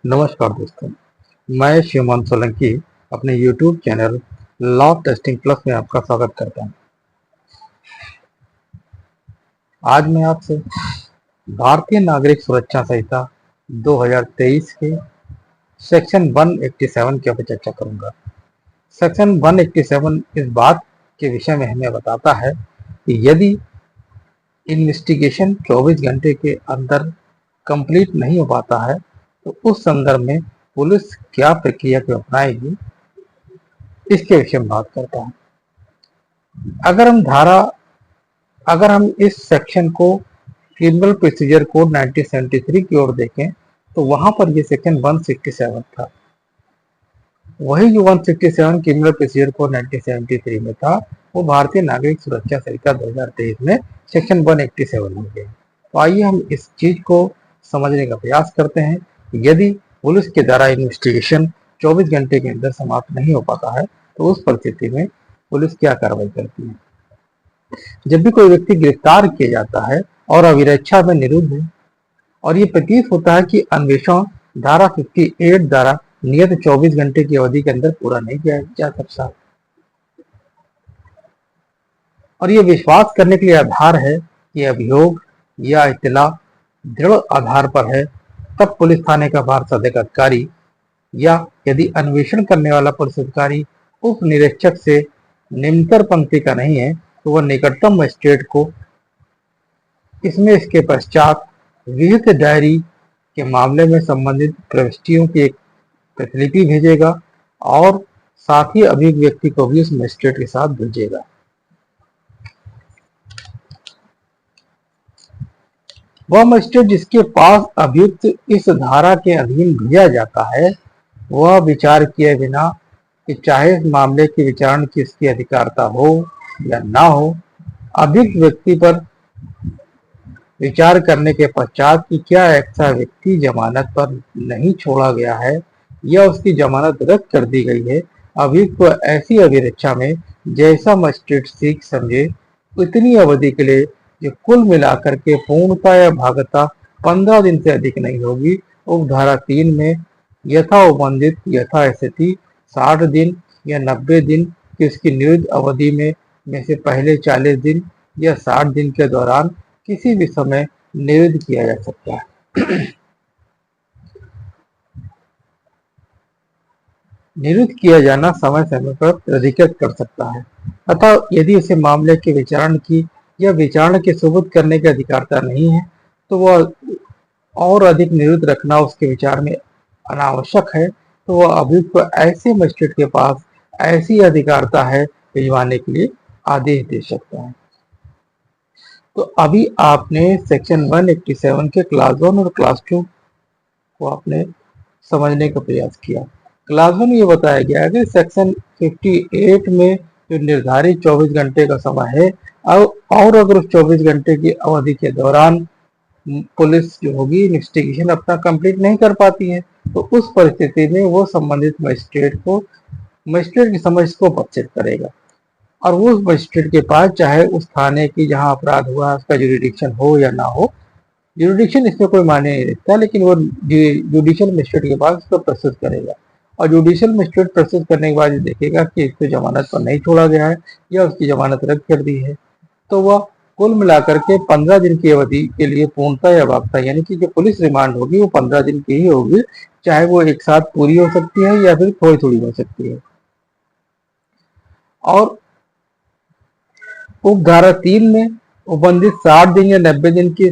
नमस्कार दोस्तों, मैं शिवमान सोलंकी अपने YouTube channel law testing plus में आपका स्वागत करता हूं। आज मैं आपसे भारतीय नागरिक सुरक्षा संहिता 2023 के सेक्शन 187 के ऊपर चर्चा करूंगा। सेक्शन 187 इस बात के विषय में हमें बताता है कि यदि इन्वेस्टिगेशन 24 घंटे के अंदर कंप्लीट नहीं हो पाता है तो उस संदर्भ में पुलिस क्या प्रक्रिया को अपनाएगी, इसके विषय में बात करता है। अगर हम इस सेक्शन को क्रिमिनल प्रोसीजर कोड 1973 की ओर देखें तो वहां पर ये सेक्शन 167 था। वही जो 167 क्रिमिनल प्रोसीजर कोड 1973 में था वो भारतीय नागरिक सुरक्षा संहिता 2023 में सेक्शन 187 हो गया। तो आइए हम इस चीज को समझने का प्रयास करते हैं। यदि पुलिस के द्वारा इन्वेस्टिगेशन 24 घंटे के अंदर समाप्त नहीं हो पाता है तो उस परिस्थिति में पुलिस क्या कार्रवाई करती है। जब भी कोई व्यक्ति गिरफ्तार किया जाता है और अभिरक्षा में निरुद्ध है और ये प्रतीत होता है कि अन्वेषण धारा 58 द्वारा नियत 24 घंटे की अवधि के अंदर पूरा नहीं किया जा सकता और ये विश्वास करने के लिए आधार है कि अभियोग या इत्तला दृढ़ आधार पर है, तब पुलिस थाने का वारसाधिक अधिकारी या यदि अन्वेषण करने वाला पुलिस अधिकारी उप निरीक्षक से निम्नतर पंक्ति का नहीं है तो वह निकटतम मजिस्ट्रेट को इसके पश्चात विहित डायरी के मामले में संबंधित प्रविष्टियों की एक प्रतिलिपि भेजेगा और साथ ही अभियुक्त व्यक्ति को भी उस मजिस्ट्रेट के साथ भेजेगा। वह मजिस्ट्रेट जिसके पास अभियुक्त इस धारा के अधीन भेजा जाता है वह विचार किए बिना कि चाहे इस मामले की विचारण की उसकी अधिकारता हो या ना हो, अभियुक्त व्यक्ति पर विचार करने के पश्चात कि क्या ऐसा व्यक्ति जमानत पर नहीं छोड़ा गया है या उसकी जमानत रद्द कर दी गई है, अभियुक्त को ऐसी अभिरक्षा में जैसा मजिस्ट्रेट ठीक समझे उतनी अवधि के लिए जो कुल मिलाकर के पूर्णता या भागता 15 दिन से अधिक नहीं होगी, उपधारा 3 में यथा उपबंधित यथा स्थिति 60 दिन या 90 दिन की उसकी नियुक्त अवधि में से पहले 40 दिन या 60 दिन के दौरान किसी भी समय निरुद्ध किया जा सकता है। निरुद्ध किया जाना समय समय पर अधिकृत कर सकता है। अतः यदि उसे मामले के विचारण की या विचारण के सबूत करने की अधिकारता नहीं है तो वह और अधिक निरुद्ध रखना उसके विचार में अनावश्यक है, तो वह अभियुक्त को ऐसे मजिस्ट्रेट के पास ऐसी अधिकारता है भिजवाने के लिए आदेश दे सकता है। तो अभी आपने सेक्शन 187 के क्लास 1 और क्लास 2 को आपने समझने का प्रयास किया। क्लास 1 में ये बताया गया है कि सेक्शन 58 में जो निर्धारित 24 घंटे का समय है और अगर उस 24 घंटे की अवधि के दौरान पुलिस जो होगी इन्वेस्टिगेशन अपना कंप्लीट नहीं कर पाती है तो उस परिस्थिति में वो संबंधित मजिस्ट्रेट की समझ को उपस्थित करेगा और वो उस मजिस्ट्रेट के पास चाहे उस थाने की जहां अपराध हुआ उसका जुरिडिक्शन हो या ना हो, जुरिडिक्शन इसमें कोई मायने नहीं रखता, लेकिन वो जुडिशियल मजिस्ट्रेट के पास उसको प्रस्तुत करेगा और जुडिशियल मजिस्ट्रेट प्रस्तुत करने के बाद ये देखेगा कि इसको जमानत पर नहीं छोड़ा गया है या उसकी जमानत रद्द कर दी है, तो वह कुल मिलाकर के 15 दिन की अवधि के लिए पूर्णता या वापता यानी कि जो पुलिस रिमांड होगी वो 15 दिन की ही होगी, चाहे वो एक साथ पूरी हो सकती है या फिर थोड़ी थोड़ी हो सकती है। और उपधारा 3 में उपबंधित 60 दिन या 90 दिन की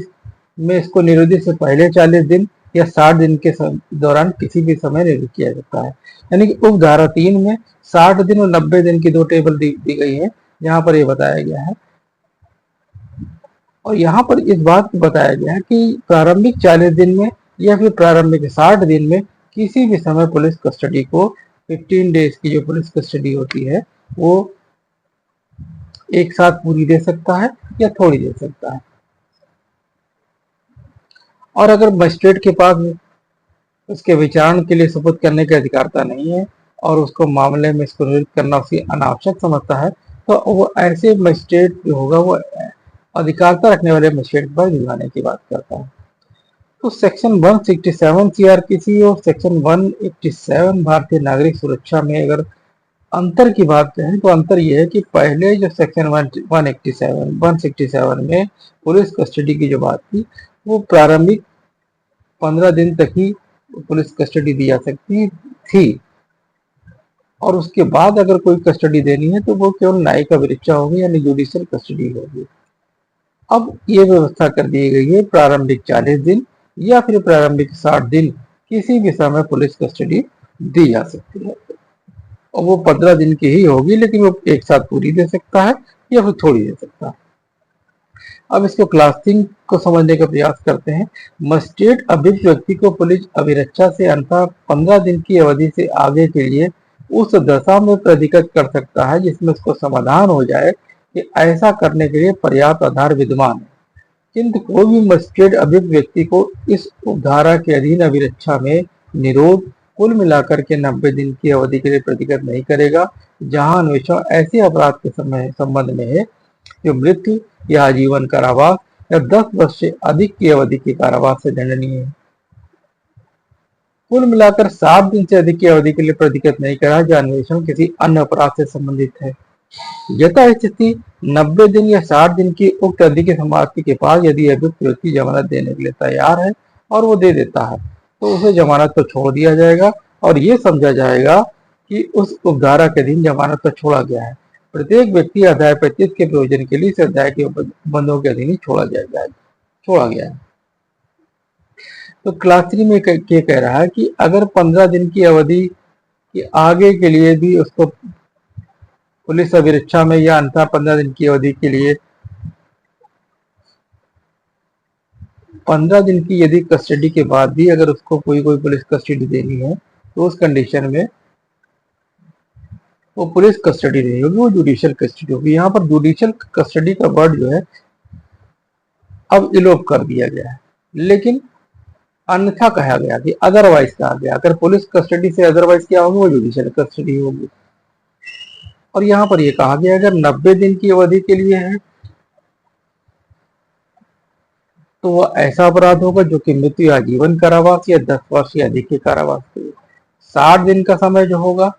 में इसको निरोधित से पहले 40 दिन या 60 दिन के दौरान किसी भी समय निरुद्ध किया जाता है। यानी कि उपधारा 3 में 60 दिन और 90 दिन की 2 टेबल दी गई है जहां पर ये बताया गया है और यहाँ पर इस बात को बताया गया है कि प्रारंभिक 40 दिन में या फिर प्रारंभिक 60 दिन में किसी भी समय पुलिस कस्टडी को 15 डेज की जो पुलिस कस्टडी होती है वो एक साथ पूरी दे सकता है या थोड़ी दे सकता है। और अगर मजिस्ट्रेट के पास उसके विचारण के लिए सबूत करने की अधिकारता नहीं है और उसको मामले में इसको निरुद्ध करना उसकी अनावश्यक समझता है तो वो ऐसे मजिस्ट्रेट जो होगा वो अधिकारता रखने वाले मजिस्ट्रेट पर भिजवाने की बात करता है। तो सेक्शन 167 सीआरपीसी और सेक्शन 187 भारतीय नागरिक सुरक्षा में अगर अंतर की बात करें तो अंतर यह है कि पहले जो सेक्शन 167 में पुलिस कस्टडी की जो बात थी वो प्रारंभिक 15 दिन तक ही पुलिस कस्टडी दी जा सकती थी, और उसके बाद अगर कोई कस्टडी देनी है तो वो केवल न्यायिक अभिरक्षा होगी, यानी जुडिशियल कस्टडी होगी। अब ये व्यवस्था कर दी गई है प्रारंभिक 40 दिन या फिर प्रारंभिक 60 दिन किसी भी समय पुलिस कस्टडी दी जा सकती है, और वो 15 दिन की ही होगी, लेकिन वो एक साथ पूरी दे सकता है या फिर थोड़ी दे सकता है। अब इसको क्लासिंग को समझने का प्रयास करते हैं। मजिस्ट्रेट अभियुक्त व्यक्ति को पुलिस अभिरक्षा से अंततः 15 दिन की अवधि से आगे के लिए उस दशा में प्रतीक्षित कर सकता है जिसमें उसको समाधान हो जाए कि ऐसा करने के लिए पर्याप्त आधार विद्यमान है, किंतु कोई भी मजिस्ट्रेट अभियुक्त व्यक्ति को इस उपधारा के अधीन अभिरक्षा में निरोध कुल मिलाकर के 90 दिन की अवधि के लिए प्रतीक्षित नहीं करेगा, जहां अन्वेषण ऐसे अपराध के समय संबंध में है जो मृत्यु या आजीवन कारावास या 10 वर्ष से अधिक की अवधि के कारावास से दंडनीय है। कुल मिलाकर 7 दिन से अधिक की अवधि के लिए प्रतीक्षित नहीं करा जो अन्वेषण किसी अन्य अपराध से संबंधित है। यथा स्थिति 90 दिन या 60 दिन की उक्त अवधि की समाप्ति के बाद यदि अभियुक्त व्यक्ति जमानत देने के लिए तैयार है और वो दे देता है तो उसे जमानत पर छोड़ दिया जाएगा और ये समझा जाएगा कि उस उपधारा के अधीन जमानत पर छोड़ा गया है। प्रत्येक व्यक्ति अध्याय 35 के प्रयोजन के लिए इस अध्याय के बंदों के अधीन छोड़ा गया है। तो क्लास 3 में क्या कह रहा है कि अगर 15 दिन की अवधि के आगे के लिए भी उसको पुलिस अभिरक्षा में या अंततः 15 दिन की अवधि के लिए 15 दिन की यदि कस्टडी के बाद भी अगर उसको कोई पुलिस कस्टडी देनी है तो उस कंडीशन में वो पुलिस कस्टडी नहीं होगी, वो जुडिशियल कस्टडी होगी। यहाँ पर जुडिशियल कस्टडी का वर्ड जो है अब इलोप कर दिया गया है, लेकिन अन्यथा कहा गया कि अदरवाइज कहा गया। अगर पुलिस कस्टडी से अदरवाइज क्या होगी, वो जुडिशियल कस्टडी होगी। और यहाँ पर ये कहा गया अगर 90 दिन की अवधि के लिए है तो वह ऐसा अपराध होगा जो कि मृत्यु या जीवन कारावास या 10 वर्ष या अधिक के कारावास के लिए। 60 दिन का समय जो होगा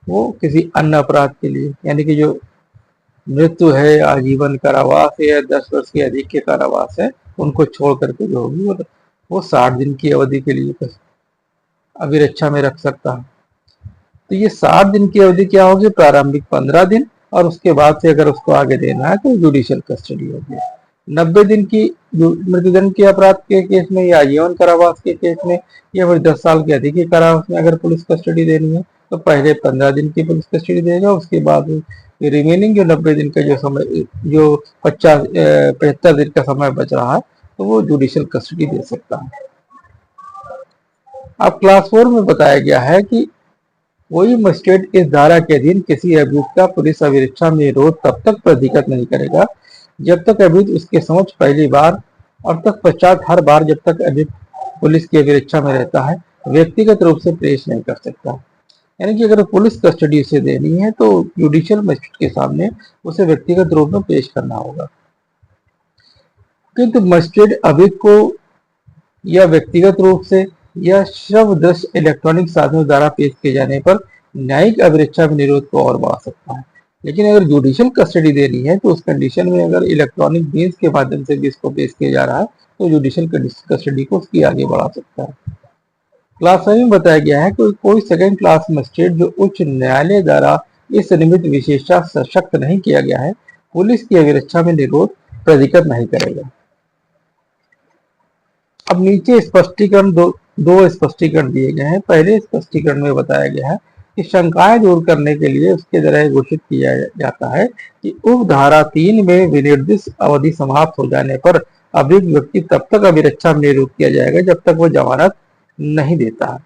वो किसी अन्य अपराध के लिए, यानी कि जो मृत्यु है, आजीवन कारावास या 10 वर्ष के अधिक के कारावास है, उनको छोड़ करके जो होगी वो 60 दिन की अवधि के लिए अभिरक्षा में रख सकता है। तो ये 60 दिन की अवधि क्या होगी, प्रारंभिक 15 दिन, और उसके बाद से अगर उसको आगे देना है तो जुडिशियल कस्टडी होगी। 90 दिन की मृत्युदंड के अपराध के केस में या आजीवन कारावास के केस में या फिर 10 साल के अधिक के कारावास में अगर पुलिस कस्टडी देनी है तो पहले 15 दिन की पुलिस कस्टडी देगा, उसके बाद रिमेनिंग जो 90 दिन का जो समय, जो 75 दिन का समय बच रहा है तो वो जुडिशियल कस्टडी दे सकता है। अब क्लास 4 में बताया गया है कि कोई मजिस्ट्रेट इस धारा के अधीन किसी अभियुक्त का पुलिस अभिरक्षा में निरोध तब तक प्रतीक्षित नहीं करेगा जब तक अभियुक्त उसके समक्ष पहली बार और तत्पश्चात हर बार जब तक अभियुक्त पुलिस की अभिरक्षा में रहता है व्यक्तिगत रूप से पेश नहीं कर सकता। यानी कि अगर पुलिस कस्टडी उसे देनी है तो जुडिशियल मजिस्ट्रेट के सामने उसे व्यक्तिगत रूप में पेश करना होगा, किंतु मजिस्ट्रेट अभियुक्त को या व्यक्तिगत रूप से या श्रव्य दृश्य इलेक्ट्रॉनिक साधनों द्वारा पेश किए जाने पर न्यायिक अभिरक्षा में निरोध को और बढ़ा सकता है। लेकिन अगर जुडिशियल कस्टडी देनी है तो उस कंडीशन में अगर इलेक्ट्रॉनिक मीन्स के माध्यम से भी इसको पेश किया जा रहा है तो जुडिशियल कस्टडी को उसकी आगे बढ़ा सकता है। क्लास 5 में बताया गया है कि कोई सेकेंड क्लास मजिस्ट्रेट जो उच्च न्यायालय द्वारा इस निमित्त विशेषता सशक्त नहीं किया गया है पुलिस की अभिरक्षा में निरोध प्रतीक्षित नहीं करेगा। अब नीचे स्पष्टीकरण दो स्पष्टीकरण दिए गए हैं। पहले स्पष्टीकरण में बताया गया है कि शंकाएं दूर करने के लिए उसके द्वारा घोषित किया जाता है कि उपधारा 3 में विनिर्दिष्ट अवधि समाप्त हो जाने पर अभियुक्त व्यक्ति तब तक अभिरक्षा में निरोध किया जाएगा जब तक वो जमानत नहीं देता है।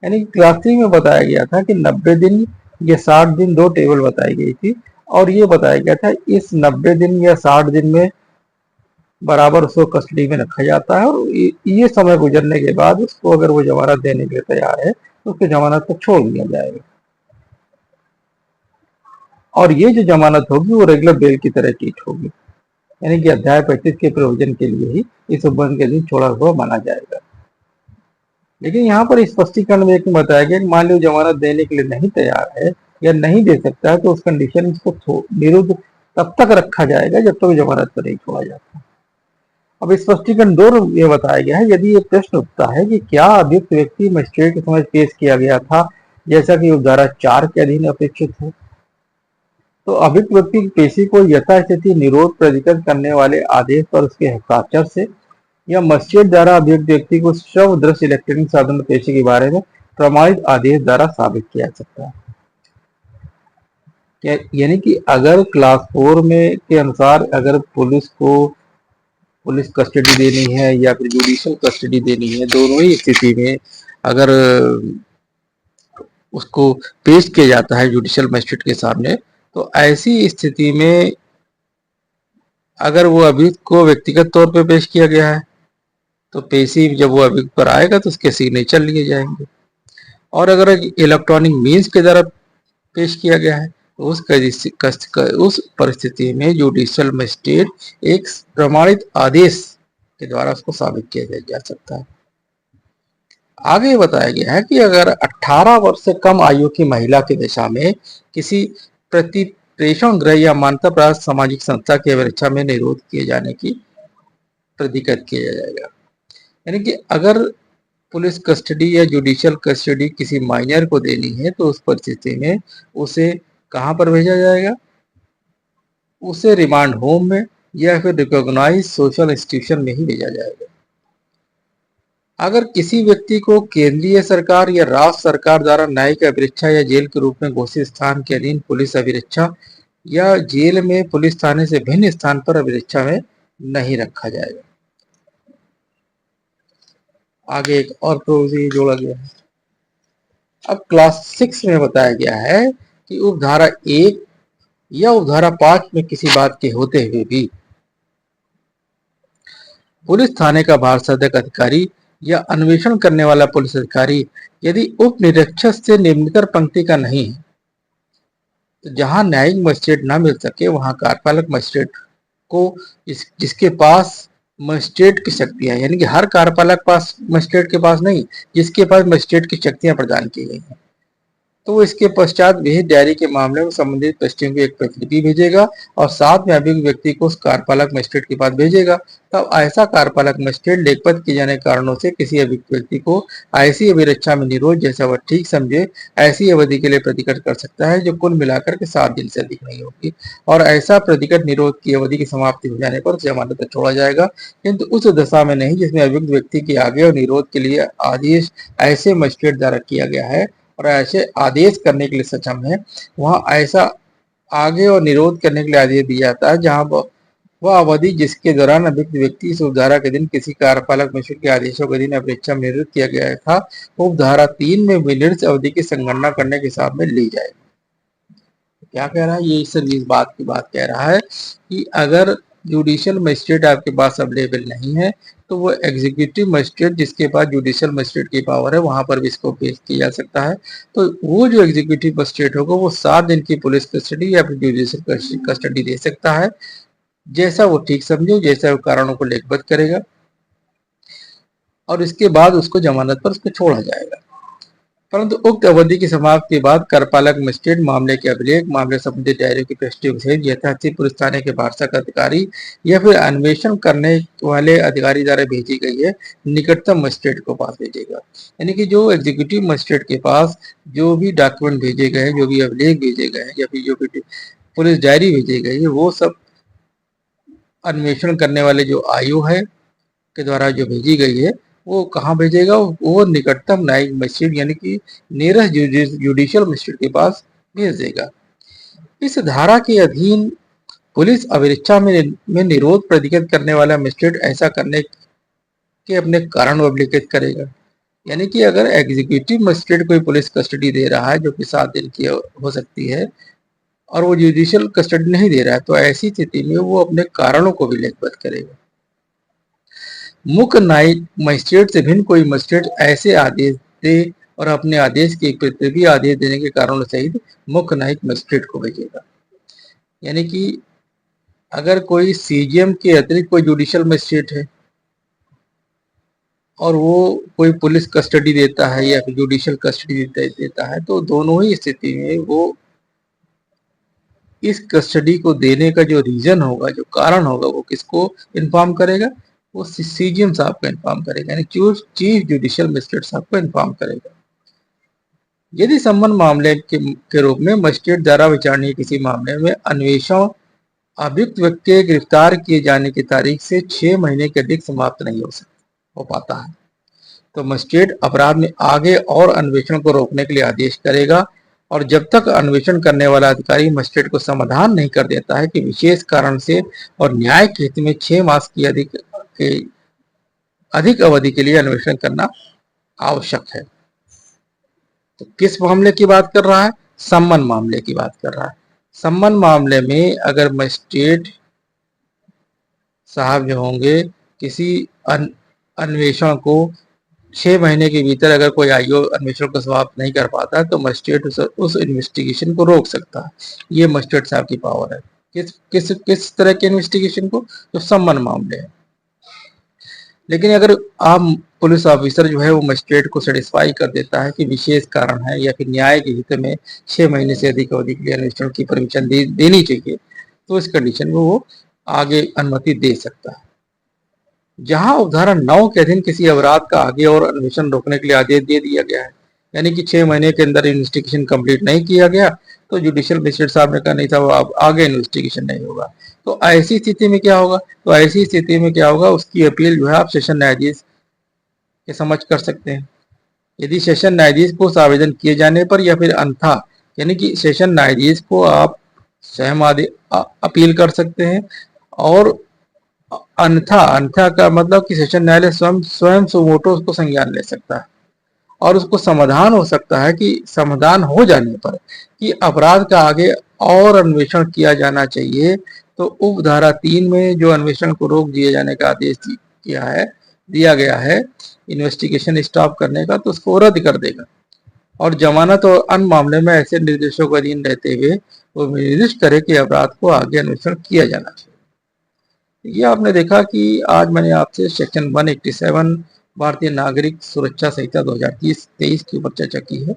यानी क्लास 3 में बताया गया था कि 90 दिन या 60 दिन दो टेबल बताई गई थी और ये बताया गया था इस 90 दिन या 60 दिन में बराबर उसको कस्टडी में रखा जाता है और ये समय गुजरने के बाद उसको अगर वो जमानत देने के लिए तैयार है तो उसको जमानत को छोड़ दिया जाएगा। और ये जो जमानत होगी वो रेगुलर बेल की तरह ट्रीट होगी। यानी कि अध्याय 25 के प्रयोजन के लिए ही इस उपबंध के अधीन छोड़ा हुआ माना जाएगा। लेकिन यहाँ पर स्पष्टीकरण में एक बताया गया कि मान लो जमानत देने के लिए नहीं तैयार है या नहीं दे सकता है, तो उस कंडीशन इसको निरुद्ध तब तक रखा जाएगा जब तक जमानत पर नहीं छोड़ा जाता। अब स्पष्टीकरण 2 में यह बताया गया है, यदि ये प्रश्न उठता है कि क्या अभियुक्त व्यक्ति मजिस्ट्रेट के समक्ष पेश किया गया था जैसा कि धारा 4 के अधीन अपेक्षित है, तो अभियुक्त व्यक्ति की पेशी को यथास्थिति निरोध प्राधिकृत करने वाले आदेश पर उसके हस्ताक्षर से या मजिस्ट्रेट द्वारा अभियुक्त व्यक्ति को श्रव दृश्य इलेक्ट्रॉनिक साधन पेशी के बारे में प्रमाणित आदेश द्वारा साबित किया जा सकता है। यानी कि अगर क्लास 4 में के अनुसार अगर पुलिस को पुलिस कस्टडी देनी है या फिर जुडिशियल कस्टडी देनी है, दोनों ही स्थिति में अगर उसको पेश किया जाता है जुडिशियल मजिस्ट्रेट के सामने, तो ऐसी स्थिति में अगर वो अभियुक्त को व्यक्तिगत तौर पे पेश किया गया है तो पेशी जब वो अभियुक्त पर आएगा तो उसके सिग्नेचर लिए जाएंगे, और अगर इलेक्ट्रॉनिक मीन्स के द्वारा पेश किया गया है तो उस परिस्थिति में जुडिशियल मजिस्ट्रेट एक प्रमाणित आदेश के द्वारा उसको साबित किया जा सकता है। आगे बताया गया है कि अगर 18 वर्ष से कम आयु की महिला की दशा में किसी प्रतिप्रेषण गृह या मान्यता प्राप्त सामाजिक संस्था की अपेक्षा में निरोध किए जाने की प्रतिकृत किया जाएगा। यानी कि अगर पुलिस कस्टडी या जुडिशियल कस्टडी किसी माइनर को देनी है तो उस परिस्थिति में उसे कहां पर भेजा जाएगा? उसे रिमांड होम में या फिर रिकॉग्नाइज सोशल इंस्टीट्यूशन में ही भेजा जाएगा। अगर किसी व्यक्ति को केंद्रीय सरकार या राज्य सरकार द्वारा न्यायिक अभिरक्षा या जेल के रूप में घोषित स्थान के अधीन पुलिस अभिरक्षा या जेल में पुलिस थाने से भिन्न स्थान पर अभिरक्षा में नहीं रखा जाएगा। आगे एक और प्रोविजन जोड़ा गया है। अब क्लास 6 में बताया गया है कि उपधारा 1 या उपधारा 5 में किसी बात के होते हुए भी पुलिस थाने का भारसाधक अधिकारी या अन्वेषण करने वाला पुलिस अधिकारी यदि उप निरीक्षक से निम्नतर पंक्ति का नहीं है, तो जहां न्यायिक मजिस्ट्रेट न मिल सके वहां कार्यपालक मजिस्ट्रेट को जिसके पास मजिस्ट्रेट की शक्तियां, यानी कि हर कार्यपालक पास मजिस्ट्रेट के पास नहीं, जिसके पास मजिस्ट्रेट की शक्तियां प्रदान की गई हैं, तो इसके पश्चात विहित डायरी के मामले में संबंधित पक्षों की एक प्रतिलिपि भेजेगा और साथ में अभियुक्त व्यक्ति को उस कार्यपालक मजिस्ट्रेट के पास भेजेगा। तब ऐसा कार्यपालक मजिस्ट्रेट लेखपत किए जाने कारणों से किसी अभियुक्त व्यक्ति को ऐसी अभिरक्षा में निरोध जैसा वह ठीक समझे ऐसी अवधि के लिए प्रतिकट कर सकता है जो कुल मिलाकर के 7 दिन से अधिक नहीं होगी, और ऐसा प्रतिकट निरोध की अवधि की समाप्ति हो जाने पर जमानत पर छोड़ा जाएगा, किंतु उस दशा में नहीं जिसमें अभियुक्त व्यक्ति के आगे और निरोध के लिए आदेश ऐसे मजिस्ट्रेट द्वारा किया गया है और ऐसे आदेश करने के लिए सक्षम है। वहां ऐसा आगे और निरोध करने के लिए आदेश दिया जाता है जहां वह अवधि जिसके दौरान अभियुक्त व्यक्ति इस उपधारा के दिन किसी कार्यपालक मजिस्ट्रेट के आदेशों के दिन अपेक्षा में निरुद्ध किया गया था, उपधारा 3 में विनिर्दिष्ट अवधि की संगणना करने के हिसाब में ली जाए। क्या कह रहा है ये? सिर्फ इस बात की बात कह रहा है कि अगर जुडिशियल मजिस्ट्रेट आपके पास अवेलेबल नहीं है तो वो एग्जीक्यूटिव मजिस्ट्रेट जिसके पास जुडिशियल मजिस्ट्रेट की पावर है वहां पर भी इसको पेश किया जा सकता है। तो वो जो एग्जीक्यूटिव मजिस्ट्रेट होगा वो 7 दिन की पुलिस कस्टडी या फिर जुडिशियल कस्टडी दे सकता है, जैसा वो ठीक समझे, जैसा वो कारणों को लेखबद्ध करेगा, और इसके बाद उसको जमानत पर उसको छोड़ा जाएगा। परंतु उक्त अवधि की समाप्ति के बाद कार्यपालक मजिस्ट्रेट मामले के अभिलेख, मामले संबंधित डायरी की पुष्टि सहित यथास्थिति पुलिस थाने के भारसाधक अधिकारी या फिर अन्वेषण करने वाले अधिकारी द्वारा भेजी गई है निकटतम मजिस्ट्रेट को पास भेजेगा। यानी कि जो एग्जीक्यूटिव मजिस्ट्रेट के पास जो भी डॉक्यूमेंट भेजे गए हैं, जो भी अभिलेख भेजे गए हैं या फिर जो भी पुलिस डायरी भेजी गई है, वो सब अन्वेषण करने वाले जो आयु है के द्वारा जो भेजी गई है वो कहाँ भेजेगा? वो निकटतम न्यायिक मजिस्ट्रेट यानी कि नियरेस्ट जुडिशियल मजिस्ट्रेट के पास भेज देगा। इस धारा के अधीन पुलिस अभिरक्षा में निरोध प्रतिकृत करने वाला मजिस्ट्रेट ऐसा करने के अपने कारण अभिलिखित करेगा। यानी कि अगर एग्जीक्यूटिव मजिस्ट्रेट कोई पुलिस कस्टडी दे रहा है जो कि 7 दिन की हो सकती है और वो जुडिशियल कस्टडी नहीं दे रहा है, तो ऐसी स्थिति में वो अपने कारणों को भी लेखबद्ध करेगा। मुख्य न्यायिक मजिस्ट्रेट से भिन्न कोई मजिस्ट्रेट ऐसे आदेश दे और अपने आदेश की प्रतिलिपि आदेश देने के कारणों सहित मुख्य न्यायिक मजिस्ट्रेट को भेजेगा। यानी कि अगर कोई सीजीएम के अतिरिक्त कोई जुडिशियल मजिस्ट्रेट है और वो कोई पुलिस कस्टडी देता है या फिर जुडिशियल कस्टडी देता है, तो दोनों ही स्थिति में वो इस कस्टडी को देने का जो रीजन होगा, जो कारण होगा, वो किसको इन्फॉर्म करेगा? वो सीजीएम साहब को इन्फॉर्म करेगा, यानी चीफ जुडिशियल मजिस्ट्रेट साहब को इन्फॉर्म करेगा। यदि संबंध मामले के रूप में मजिस्ट्रेट द्वारा विचारणीय किसी मामले में अन्वेषण अभियुक्त व्यक्ति के गिरफ्तार किए जाने की तारीख से 6 महीने के अधिक समाप्त नहीं हो पाता है, तो मजिस्ट्रेट अपराध में आगे और अन्वेषण को रोकने के लिए आदेश करेगा, और जब तक अन्वेषण करने वाला अधिकारी मजिस्ट्रेट को समाधान नहीं कर देता है कि विशेष कारण से और न्याय के हित में 6 मास की अधिक अवधि के लिए अन्वेषण करना आवश्यक है। तो किस मामले की बात कर रहा है? संबंध मामले की बात कर रहा है। संबंध मामले में अगर मजिस्ट्रेट साहब जो होंगे किसी अन्वेषण को 6 महीने के भीतर अगर कोई आईओ अन्वेषण को समाप्त नहीं कर पाता है, तो मजिस्ट्रेट उस इन्वेस्टिगेशन को रोक सकता है। ये मजिस्ट्रेट साहब की पावर है। किस तरह के इन्वेस्टिगेशन को? जो संबंध मामले है। लेकिन अगर आम पुलिस ऑफिसर जो है वो मजिस्ट्रेट को सेटिस्फाई कर देता है कि विशेष कारण है या फिर न्याय के हित में 6 महीने से अधिक अवधि के लिए अन्वेषण की परमिशन देनी चाहिए, तो इस कंडीशन में वो आगे अनुमति दे सकता है। जहां उदाहरण 9 के अधीन किसी अपराध का आगे और अन्वेषण रोकने के लिए आदेश दे दिया गया है, यानी कि 6 महीने के अंदर इन्वेस्टिगेशन कंप्लीट नहीं किया गया, तो जुडिशियल मजिस्ट्रेट साहब ने कहा नहीं था, वो अब आगे इन्वेस्टिगेशन नहीं होगा। तो ऐसी स्थिति में क्या होगा? तो ऐसी स्थिति में क्या होगा, उसकी अपील जो है आप सेशन न्यायाधीश के समझ कर सकते हैं। यदि सेशन न्यायाधीश को उस आवेदन किए जाने पर या फिर अन्यथा, यानी कि सेशन न्यायाधीश को आप स्वयं अपील कर सकते हैं, और अन्यथा का मतलब कि सेशन न्यायालय स्वयं सुमोटो उसको संज्ञान ले सकता है, और उसको समाधान हो सकता है कि समाधान हो जाने पर कि अपराध का आगे और अन्वेषण किया जाना चाहिए, तो उप धारा 3 में जो अन्वेषण को रोक दिए जाने का आदेश दिया गया है इन्वेस्टिगेशन स्टॉप करने का, तो उसको रद्द कर देगा, और जमानत और अन्य मामले में ऐसे निर्देशों के अधीन रहते हुए वो निर्दिष्ट करे कि अपराध को आगे अन्वेषण किया जाना चाहिए। ये आपने देखा कि आज मैंने आपसे सेक्शन 187 भारतीय नागरिक सुरक्षा संहिता 2023 के ऊपर चर्चा की है।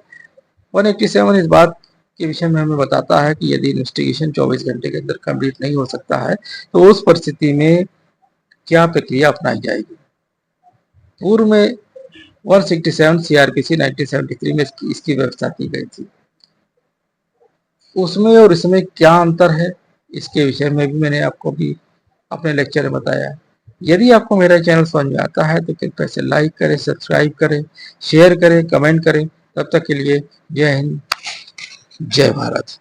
187 इस बात के विषय में हमें बताता है कि यदि इन्वेस्टिगेशन 24 घंटे के अंदर कंप्लीट नहीं हो सकता है, तो उस परिस्थिति में क्या प्रक्रिया अपनाई जाएगी। पूर्व में 167 सीआरपीसी 1973 में इसकी व्यवस्था की गई थी। उसमें और इसमें क्या अंतर है, इसके विषय में भी मैंने आपको भी अपने लेक्चर में बताया है। यदि आपको मेरा चैनल समझ में आता है तो कृपया से लाइक करें, सब्सक्राइब करें, शेयर करें, कमेंट करें। तब तक के लिए जय हिंद, जय भारत।